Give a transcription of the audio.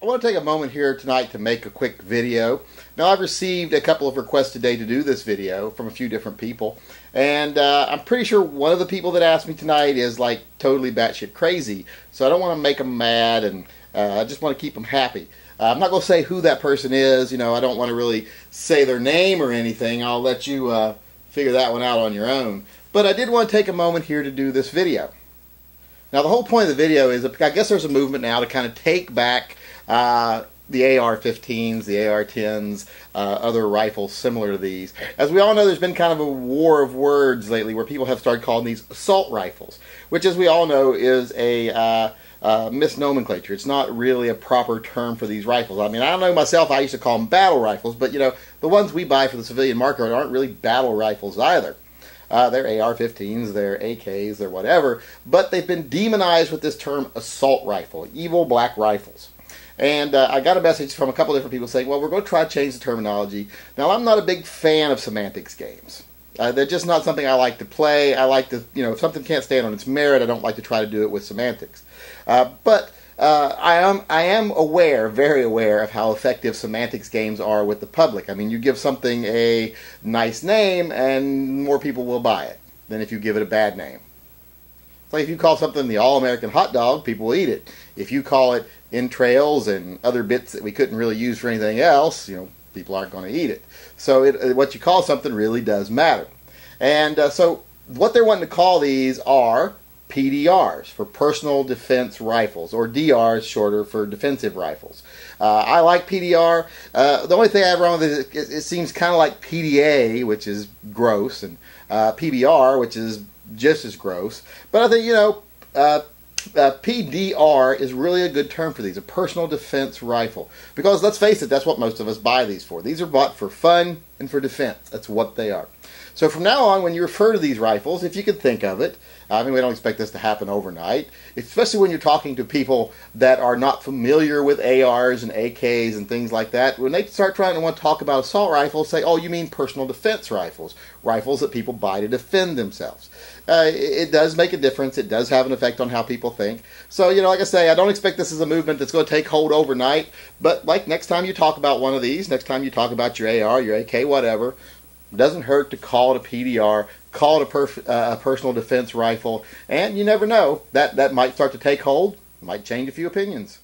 I want to take a moment here tonight to make a quick video. Now, I've received a couple of requests today to do this video from a few different people, and I'm pretty sure one of the people that asked me tonight is like totally batshit crazy, so I don't want to make them mad, and I just want to keep them happy. I'm not going to say who that person is. You know, I don't want to really say their name or anything. I'll let you figure that one out on your own. But I did want to take a moment here to do this video. Now, the whole point of the video is, I guess there's a movement now to kind of take back the AR-15s, the AR-10s, other rifles similar to these. As we all know, there's been kind of a war of words lately where people have started calling these assault rifles, which, as we all know, is a misnomenclature. It's not really a proper term for these rifles. I mean, I don't know myself, I used to call them battle rifles, but, you know, the ones we buy for the civilian market aren't really battle rifles either. They're AR-15s, they're AKs, they're whatever, but they've been demonized with this term assault rifle, evil black rifles. And I got a message from a couple different people saying, well, we're going to try to change the terminology. Now, I'm not a big fan of semantics games. They're just not something I like to play. I like to, you know, if something can't stand on its merit, I don't like to try to do it with semantics. But I am aware, very aware, of how effective semantics games are with the public. I mean, you give something a nice name, and more people will buy it than if you give it a bad name. It's like if you call something the All-American Hot Dog, people will eat it. If you call it entrails and other bits that we couldn't really use for anything else, you know, people aren't going to eat it. So what you call something really does matter. And so what they're wanting to call these are PDRs, for personal defense rifles, or DRs, shorter for defensive rifles. I like PDR. The only thing I have wrong with it is it seems kind of like PDA, which is gross, and PBR, which is just as gross. But I think, you know, PDR is really a good term for these, a personal defense rifle. Because let's face it, that's what most of us buy these for. These are bought for fun and for defense. That's what they are. So from now on, when you refer to these rifles, if you can think of it, I mean, we don't expect this to happen overnight, especially when you're talking to people that are not familiar with ARs and AKs and things like that. When they start trying to want to talk about assault rifles, say, oh, you mean personal defense rifles, rifles that people buy to defend themselves. It does make a difference. It does have an effect on how people think. So, you know, like I say, I don't expect this as a movement that's going to take hold overnight, but like next time you talk about one of these, next time you talk about your AR, your AK, whatever, it doesn't hurt to call it a PDR, call it a personal defense rifle, and you never know, that might start to take hold, might change a few opinions.